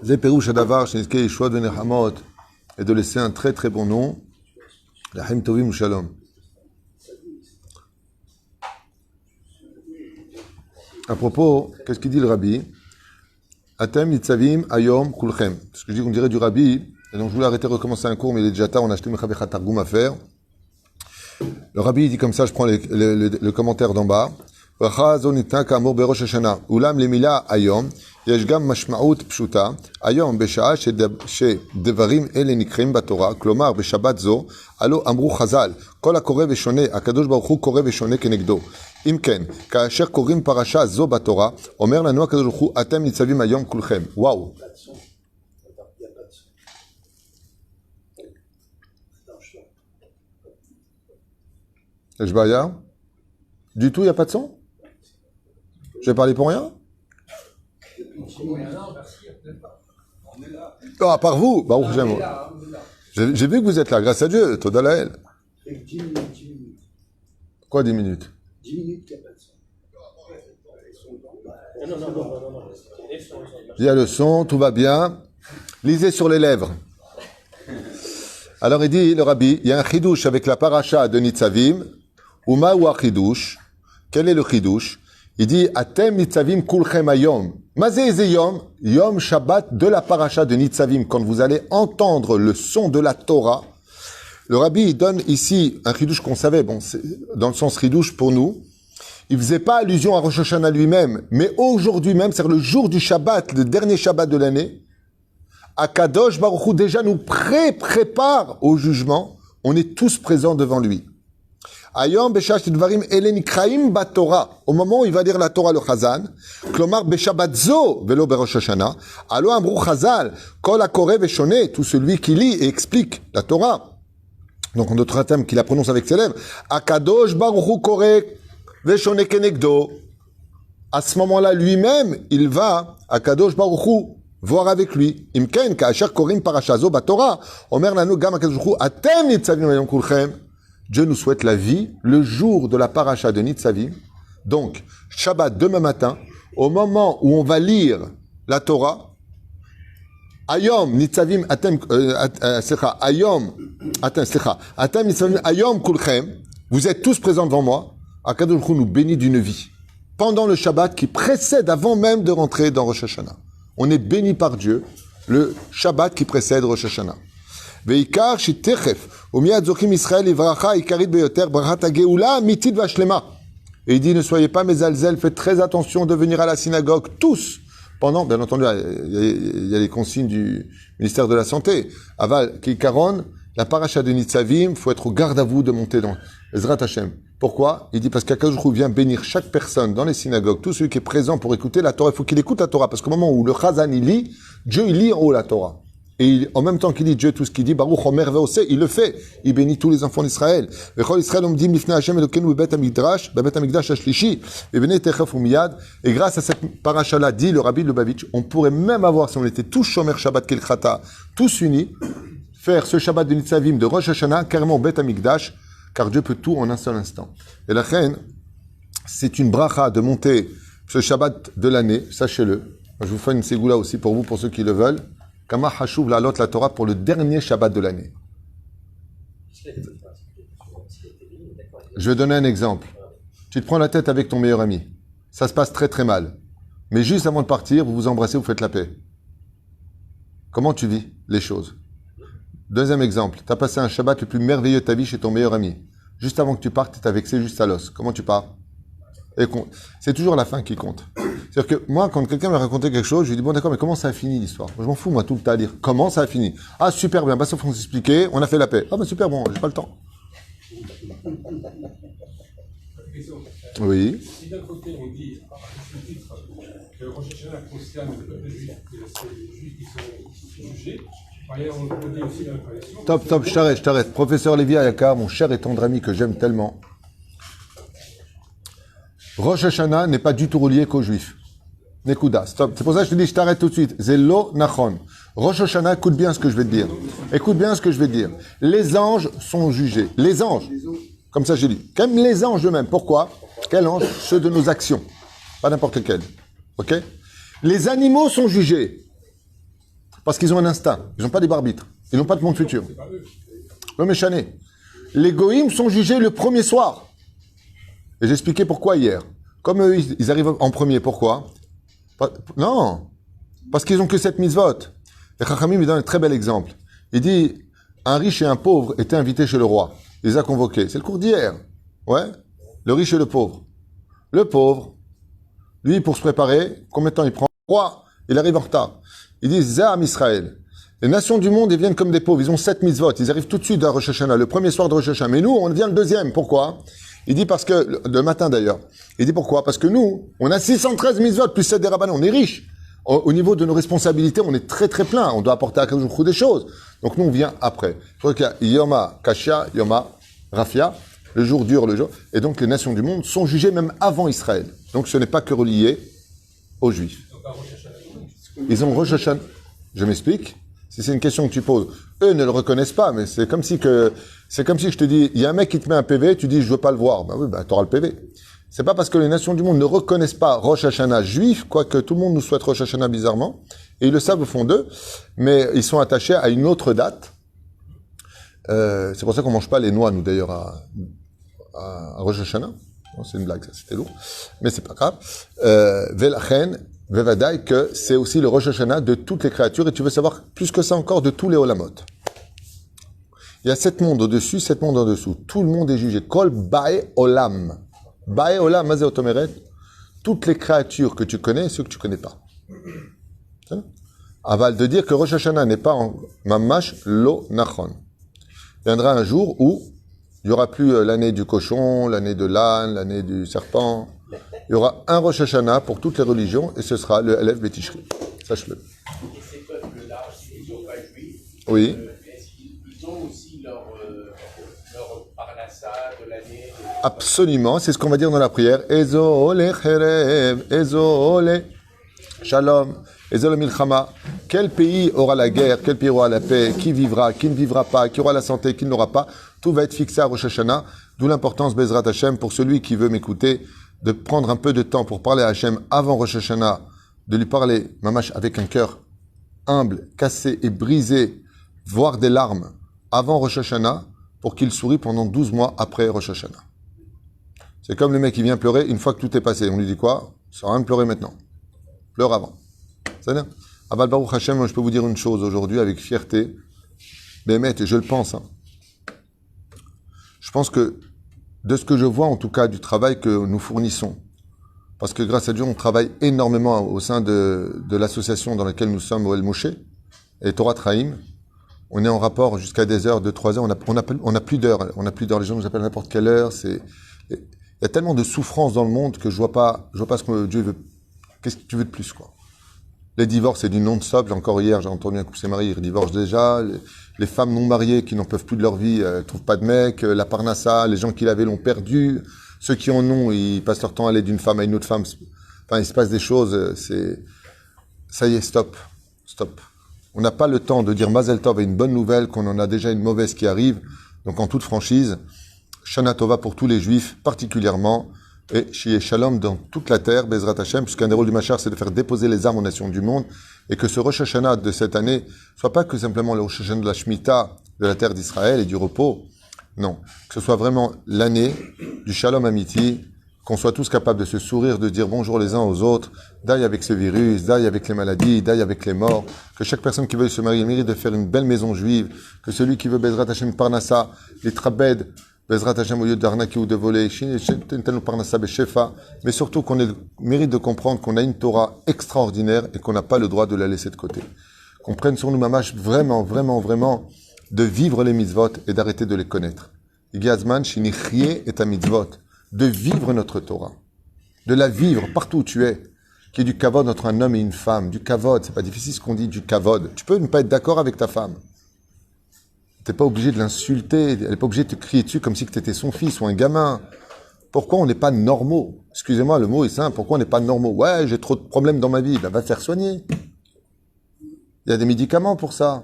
Speaker 1: Zéperouche Adavar, Shinske Yeshua de Nehamot, et de laisser un très très bon nom, Lahim Tovim Shalom. À propos, qu'est-ce qu'il dit le Rabbi? Atem nitzavim ayom kulchem. Ce que je dis qu'on dirait du Rabbi, et donc je voulais arrêter de recommencer un cours, mais il est déjà tard, on a acheté Mechavecha Targum à faire. Le Rabbi il dit comme ça, je prends le commentaire d'en bas. Bracha zo nitna ka'amor berosh Hashana. Ulam lemila ayom, yesh gam mashma'ut pshuta, ayom בשעה שדברים אלה נקראים בתורה, כלומר בשבת זו, הלא אמרו חז"ל, כל הקורא ושונה, הקדוש ברוך הוא קורא ושונה כנגדו. אם כן, כאשר קוראים פרשה זו בתורה, אומר לנו הקדוש ברוך הוא, אתם ניצבים היום כולכם. וואו. יש בעיה? Du tout, il n'y a pas de son? J'ai parlé pour rien? Ah, par vous? Baruch Hashem. J'ai vu que vous êtes là, grâce à Dieu. Toda Lael.
Speaker 2: 10 minutes.
Speaker 1: Quoi 10 minutes?
Speaker 2: 10 minutes qu'il n'y a pas de son.
Speaker 1: Il y a le son, tout va bien. Lisez sur les lèvres. Alors il dit, le Rabbi, il y a un chidouche avec la paracha de Nitzavim. Uma ou chidouche. Quel est le chidouche? Il dit, Atem Nitzavim kulchem ayom. Mazé yom, yom Shabbat de la paracha de Nitzavim. Quand vous allez entendre le son de la Torah, le Rabbi donne ici un chidouche qu'on savait, bon, c'est dans le sens chidouche pour nous. Il faisait pas allusion à Rosh Hashanah lui-même, mais aujourd'hui même, c'est le jour du Shabbat, le dernier Shabbat de l'année, Akadosh Baruch Hu déjà nous prépare au jugement. On est tous présents devant lui. Ayom beshash dvarim elenikraim baTorah. Au moment où il va dire la Torah le Chazan, klomar beshabbat zo velo berosh Hashanah. Alo amru Chazal kol hakore veshone, tout celui qui lit et explique la Torah. Donc en d'autres termes, qu'il la prononce avec ses lèvres. Akadosh Baruch Hu kore veshone kenegdo. À ce moment-là, lui-même, il va Akadosh Baruch Hu voir avec lui. Imken ka'asher korim parasha zo baTorah. Omer lanu gam Akadosh Baruch Hu atem nitzavim ayom kulchem. Dieu nous souhaite la vie le jour de la paracha de Nitzavim. Donc, Shabbat demain matin, au moment où on va lire la Torah, Ayom Nitzavim Atem Nitzavim Ayom Kulchem, vous êtes tous présents devant moi. Akadosh Baruch Hu nous bénit d'une vie pendant le Shabbat qui précède, avant même de rentrer dans Rosh Hashanah. On est béni par Dieu le Shabbat qui précède Rosh Hashanah. Veikar shitechef umiyad zochim Israël ivracha ikarit beyoter brachat hageula mitit vashlema. Et il dit, ne soyez pas mezalzel, faites très attention de venir à la synagogue, tous, pendant, bien entendu, il y a les consignes du ministère de la Santé. Aval, kikaron, la paracha de Nitzavim, faut être au garde à vous de monter dans Ezrat Hashem. Pourquoi? Il dit, parce qu'Akadosh Hu vient bénir chaque personne dans les synagogues, tout celui qui est présent pour écouter la Torah, il faut qu'il écoute la Torah, parce qu'au moment où le Chazan il lit, Dieu il lit en haut la Torah. Et en même temps qu'il dit Dieu tout ce qu'il dit, Baruch Omer Ve'oseh, il le fait. Il bénit tous les enfants d'Israël. Vechol Israël omdim lifnei Hashem Elokeinu bebet hamikdash, bebet hamikdash hashlishi, vevenei techef umiyad. Et grâce à cette paracha-là, dit le Rabbi Lubavitch, on pourrait même avoir, si on était tous Shomer Shabbat Kelchata, tous unis, faire ce Shabbat de Nitzavim de Rosh Hashanah, carrément Bet Hamikdash, car Dieu peut tout en un seul instant. Et la reine, c'est une bracha de monter ce Shabbat de l'année, sachez-le. Je vous fais une ségoula aussi pour vous, pour ceux qui le veulent. Kama Hashuv la lot la Torah pour le dernier Shabbat de l'année. Je vais donner un exemple. Tu te prends la tête avec ton meilleur ami. Ça se passe très très mal. Mais juste avant de partir, vous vous embrassez, vous faites la paix. Comment tu vis les choses? Deuxième exemple. Tu as passé un Shabbat le plus merveilleux de ta vie chez ton meilleur ami. Juste avant que tu partes, tu t'as vexé juste à l'os. Comment tu pars? C'est toujours la fin qui compte. C'est-à-dire que moi, quand quelqu'un me racontait quelque chose, je lui dis, bon d'accord, mais comment ça a fini l'histoire? Je m'en fous, moi, tout le temps à dire. Comment ça a fini? Ah, super bien, bah ça faut s'expliquer, on a fait la paix. Ah, bah super bon, j'ai pas le temps. Oui.
Speaker 5: Si d'un côté on dit, à ce titre, que Rosh Hashanah concerne le peuple juif, que c'est les juifs qui sont jugés, par ailleurs on dit aussi dans la tradition...
Speaker 1: Top, je t'arrête. Professeur Lévi Ayaka, mon cher et tendre ami que j'aime tellement. Rosh Hashanah n'est pas du tout relié qu'aux juifs. Nekuda, stop. C'est pour ça que je te dis, je t'arrête tout de suite. Zelo Nachon. Rosh Hashanah, écoute bien ce que je vais te dire. Écoute bien ce que je vais te dire. Les anges sont jugés. Les anges. Comme ça, j'ai dit. Comme les anges eux-mêmes. Pourquoi? Quels anges? Ceux de nos actions. Pas n'importe lesquels. Ok? Les animaux sont jugés. Parce qu'ils ont un instinct. Ils n'ont pas des arbitres. Ils n'ont pas de monde futur. Le méchané. Les goïms sont jugés le premier soir. Et j'ai expliqué pourquoi hier. Comme eux, ils arrivent en premier. Pourquoi? Non. Parce qu'ils ont que 7 mitzvot. Et Chachamim lui donne un très bel exemple. Il dit, un riche et un pauvre étaient invités chez le roi. Il les a convoqués. C'est le cours d'hier. Ouais. Le riche et le pauvre. Le pauvre, lui, pour se préparer, combien de temps il prend? Le roi, il arrive en retard. Il dit, Zaham Israël. Les nations du monde, ils viennent comme des pauvres. Ils ont 7 mitzvot. Ils arrivent tout de suite à Rosh Hashanah, le premier soir de Rosh Hashanah. Mais nous, on vient le deuxième. Pourquoi? Il dit parce que, le matin d'ailleurs. Il dit pourquoi? Parce que nous, on a 613 mitzvot plus 7 des rabbanim. On est riches. Au niveau de nos responsabilités, on est très très plein. On doit apporter à Kadosh des choses. Donc nous, on vient après. Je crois qu'il y a Yoma Kashia, Yoma Rafia, le jour dur, le jour. Et donc les nations du monde sont jugées même avant Israël. Donc ce n'est pas que relié aux Juifs. Ils ont Rosh Hashanah. Je m'explique. Si c'est une question que tu poses, eux ne le reconnaissent pas, mais c'est comme si je te dis, il y a un mec qui te met un PV, tu dis je veux pas le voir. Ben oui, t'auras le PV. C'est pas parce que les nations du monde ne reconnaissent pas Rosh Hashanah juif, quoique tout le monde nous souhaite Rosh Hashanah bizarrement, et ils le savent au fond d'eux, mais ils sont attachés à une autre date. C'est pour ça qu'on mange pas les noix, nous d'ailleurs, à Rosh Hashanah. Non, c'est une blague, ça, c'était lourd. Mais c'est pas grave. Velachen, Vevadaï, que c'est aussi le Rosh Hashanah de toutes les créatures, et tu veux savoir plus que ça encore de tous les Olamot. Il y a 7 mondes au-dessus, 7 mondes en dessous. Tout le monde est jugé. Kol Bae Olam. Bae Olam, Mazé Otomeret. Toutes les créatures que tu connais et ceux que tu connais pas. Aval de dire que Rosh Hashanah n'est pas en Mamash Lo Nachon. Il viendra un jour où il n'y aura plus l'année du cochon, l'année de l'âne, l'année du serpent. Il y aura un Rosh Hashanah pour toutes les religions et ce sera le Elef Betishri. Sache-le.
Speaker 3: Et ces peuples-là, s'ils ne sont pas juifs,
Speaker 1: Oui.
Speaker 3: est-ce qu'ils ont aussi leur parnassa de l'année?
Speaker 1: Absolument, c'est ce qu'on va dire dans la prière. Ezole Cherev, Ezole Shalom, Ezole Milchama. Quel pays aura la guerre, quel pays aura la paix, qui vivra, qui ne vivra pas, qui aura la santé, qui ne l'aura pas. Tout va être fixé à Rosh Hashanah, d'où l'importance, Bezrat Hashem, pour celui qui veut m'écouter, de prendre un peu de temps pour parler à Hashem avant Rosh Hashanah, de lui parler, mamash, avec un cœur humble, cassé et brisé, voire des larmes, avant Rosh Hashanah, pour qu'il sourie pendant 12 mois après Rosh Hashanah. C'est comme le mec qui vient pleurer une fois que tout est passé. On lui dit quoi? Ça sert à rien de pleurer maintenant. Pleure avant. C'est-à-dire, Aval Baruch Hashem, je peux vous dire une chose aujourd'hui avec fierté. Bémet, et je le pense. Je pense que, de ce que je vois en tout cas du travail que nous fournissons, parce que grâce à Dieu, on travaille énormément au sein de l'association dans laquelle nous sommes, Oel Moshe, et Torah Traim. On est en rapport jusqu'à des heures, 2-3 heures. On a plus d'heures. On a plus d'heures. Les gens nous appellent à n'importe quelle heure. Il y a tellement de souffrance dans le monde que je vois pas ce que Dieu veut. Qu'est-ce que tu veux de plus, quoi? Les divorces, c'est du non-stop. Encore hier, j'ai entendu un couple s'est marié, ils divorcent déjà. Les femmes non mariées qui n'en peuvent plus de leur vie, elles trouvent pas de mec. La parnassa, les gens qui l'avaient l'ont perdu. Ceux qui en ont, ils passent leur temps à aller d'une femme à une autre femme. Enfin, il se passe des choses, ça y est, stop. Stop. On n'a pas le temps de dire Mazel Tov et une bonne nouvelle, qu'on en a déjà une mauvaise qui arrive. Donc, en toute franchise, Shana Tova pour tous les Juifs, particulièrement, et Shié Shalom dans toute la terre, Bezrat Hashem, puisqu'un des rôles du Machar, c'est de faire déposer les armes aux nations du monde, et que ce Rosh Hashanah de cette année soit pas que simplement le Rosh Hashanah de la Shemitah, de la terre d'Israël et du repos. Non. Que ce soit vraiment l'année du Shalom Amiti, qu'on soit tous capables de se sourire, de dire bonjour les uns aux autres, d'aille avec ce virus, d'aille avec les maladies, d'aille avec les morts, que chaque personne qui veut se marier mérite de faire une belle maison juive, que celui qui veut Bezrat Hashem Parnassa, les Trabed, Bezrat Hashem au lieu d'arnaquer ou de voler, Parnassa Beshefa, mais surtout qu'on mérite de comprendre qu'on a une Torah extraordinaire et qu'on n'a pas le droit de la laisser de côté. Qu'on prenne sur nous, mamash, vraiment, vraiment, vraiment, de vivre les mitzvot et d'arrêter de les connaître. Igazman, shinichye et ta mitzvot. De vivre notre Torah, de la vivre partout où tu es, qui est du kavod entre un homme et une femme, du kavod, c'est pas difficile ce qu'on dit, du kavod. Tu peux ne pas être d'accord avec ta femme. T'es pas obligé de l'insulter, elle est pas obligée de te crier dessus comme si tu étais son fils ou un gamin. Pourquoi on n'est pas normaux? Excusez-moi, le mot est simple, pourquoi on n'est pas normaux? Ouais, j'ai trop de problèmes dans ma vie, ben va te faire soigner. Il y a des médicaments pour ça.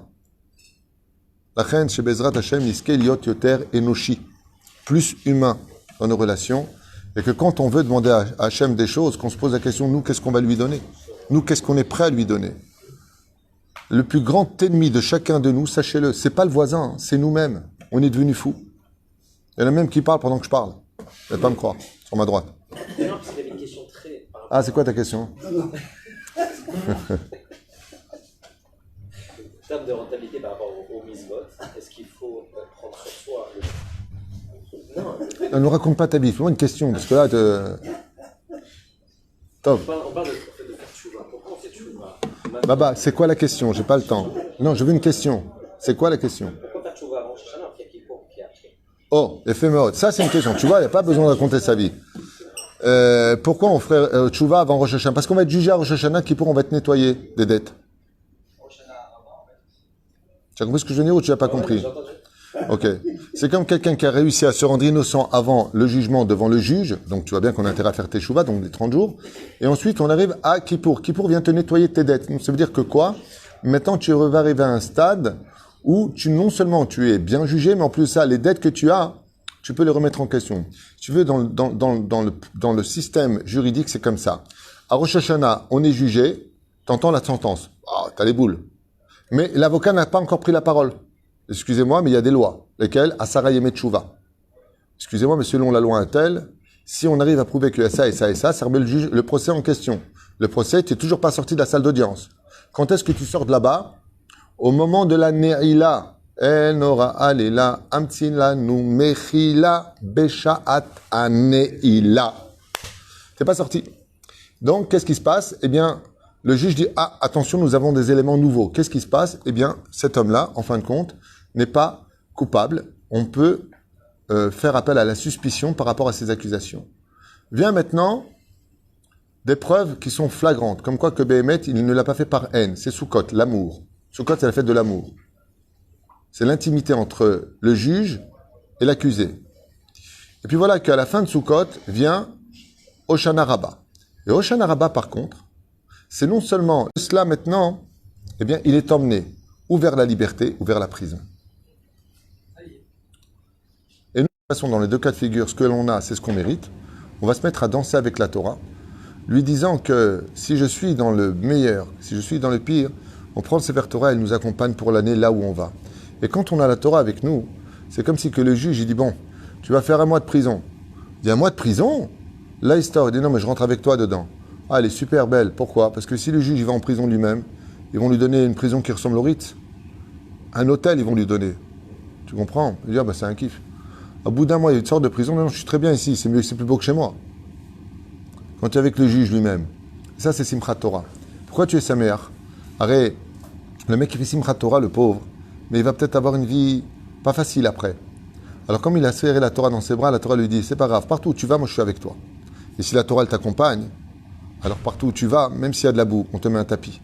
Speaker 1: La reine chez Bezrat Hashem, Niske Liot Yoter Enoshi, plus humain dans nos relations, et que quand on veut demander à Hachem des choses, qu'on se pose la question, nous, qu'est-ce qu'on va lui donner? Nous, qu'est-ce qu'on est prêt à lui donner? Le plus grand ennemi de chacun de nous, sachez-le, c'est pas le voisin, c'est nous-mêmes. On est devenus fous. Il y en a même qui parlent pendant que je parle. Vous n'allez pas me croire, sur ma droite.
Speaker 2: Non, parce qu'il y avait une question très...
Speaker 1: Ah, c'est quoi ta question?
Speaker 2: En termes de rentabilité par rapport au mitzvot, est-ce qu'il faut prendre sur soi le...
Speaker 1: Ne nous raconte pas ta vie, fais-moi une question, parce que là, Top.
Speaker 2: On parle de faire tchouva. Pourquoi on fait tchouva?
Speaker 1: Baba, c'est quoi la question? J'ai pas le temps. Non, je veux une question. C'est quoi la question?
Speaker 2: Pourquoi faire tchouva avant Shoshana, puis Kippour, puis après?
Speaker 1: Oh, éphémérode. Ça, c'est une question. Tu vois, il n'y a pas besoin de raconter sa vie. Pourquoi on ferait tchouva avant Rosh Hashanah? Parce qu'on va être jugé à Rosh Hashanah, Kippour, on va être nettoyé des dettes. Tu as compris ce que je veux dire ou tu n'as pas compris? Ok. C'est comme quelqu'un qui a réussi à se rendre innocent avant le jugement devant le juge. Donc tu vois bien qu'on a intérêt à faire tes chouvas, donc les 30 jours. Et ensuite, on arrive à Kippour. Kippour vient te nettoyer tes dettes. Donc, ça veut dire que quoi? Maintenant, tu vas arriver à un stade où non seulement tu es bien jugé, mais en plus de ça, les dettes que tu as, tu peux les remettre en question. Si tu veux, dans le système juridique, c'est comme ça. À Rosh Hashanah, on est jugé, t'entends la sentence. Ah, t'as les boules. Mais l'avocat n'a pas encore pris la parole. Excusez-moi, mais il y a des lois. Lesquelles? Asara Yemet Tchouva. Excusez-moi, mais selon la loi Intel, si on arrive à prouver qu'il y a ça et ça et ça, ça remet le procès en question. Le procès, tu n'es toujours pas sorti de la salle d'audience. Quand est-ce que tu sors de là-bas? Au moment de la Ne'ila. El Nora Alela Amtsila Nu Mechila Beshaat Aneila. T'es pas sorti. Donc, qu'est-ce qui se passe? Eh bien, le juge dit, ah, attention, nous avons des éléments nouveaux. Qu'est-ce qui se passe? Eh bien, cet homme-là, en fin de compte, n'est pas coupable. On peut faire appel à la suspicion par rapport à ces accusations. Vient maintenant des preuves qui sont flagrantes, comme quoi que Béhémet, il ne l'a pas fait par haine. C'est Soukot, l'amour. Soukot, c'est la fête de l'amour. C'est l'intimité entre le juge et l'accusé. Et puis voilà qu'à la fin de Soukot vient Hoshana Rabbah. Et Hoshana Rabbah, par contre, c'est non seulement cela maintenant, eh bien, il est emmené ou vers la liberté ou vers la prison. Et nous, de toute façon, dans les deux cas de figure, ce que l'on a, c'est ce qu'on mérite. On va se mettre à danser avec la Torah, lui disant que si je suis dans le meilleur, si je suis dans le pire, on prend le Sefer Torah et elle nous accompagne pour l'année là où on va. Et quand on a la Torah avec nous, c'est comme si que le juge, il dit, bon, tu vas faire un mois de prison. Il dit, un mois de prison? Là, il dit, non, mais je rentre avec toi dedans. Ah, elle est super belle. Pourquoi? Parce que si le juge il va en prison lui-même, ils vont lui donner une prison qui ressemble au Ritz. Un hôtel, ils vont lui donner. Tu comprends? Il dit, ah, bah, c'est un kiff. Au bout d'un mois, il sort de prison. Non, je suis très bien ici. C'est mieux, c'est plus beau que chez moi. Quand tu es avec le juge lui-même. Ça, c'est Simchat Torah. Pourquoi tu es sa mère? Arrête. Le mec qui fait Simchat Torah, le pauvre, mais il va peut-être avoir une vie pas facile après. Alors, comme il a serré la Torah dans ses bras, la Torah lui dit, c'est pas grave. Partout où tu vas, moi, je suis avec toi. Et si la Torah, elle t'accompagne, alors partout où tu vas, même s'il y a de la boue, on te met un tapis.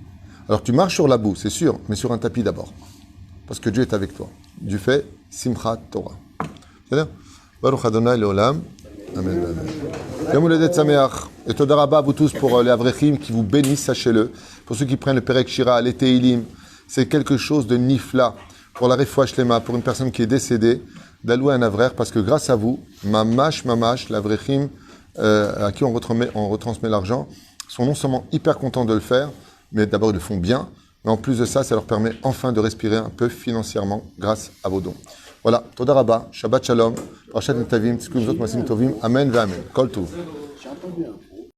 Speaker 1: Alors tu marches sur la boue, c'est sûr, mais sur un tapis d'abord. Parce que Dieu est avec toi. Dieu fait Simchat Torah. C'est-à-dire, Baruch Adonai Leolam. Amen. Yom Houledet Sameach. Et Toda Rabba à vous tous pour les Avrechim qui vous bénissent, sachez-le. Pour ceux qui prennent le Perek Shira, les Teilim, c'est quelque chose de nifla pour la Refoua Shlema, pour une personne qui est décédée, d'allouer un Avrer, parce que grâce à vous, mamash, l'Avrechim, à qui on retransmet l'argent, sont non seulement hyper contents de le faire, mais d'abord ils le font bien, mais en plus de ça, ça leur permet enfin de respirer un peu financièrement grâce à vos dons. Voilà, Toda Rabba, Shabbat Shalom, Parashat Netavim, Tzkum Zot Masim Tovim, Amen ve Amen. Kol Tov.
Speaker 6: J'ai entendu.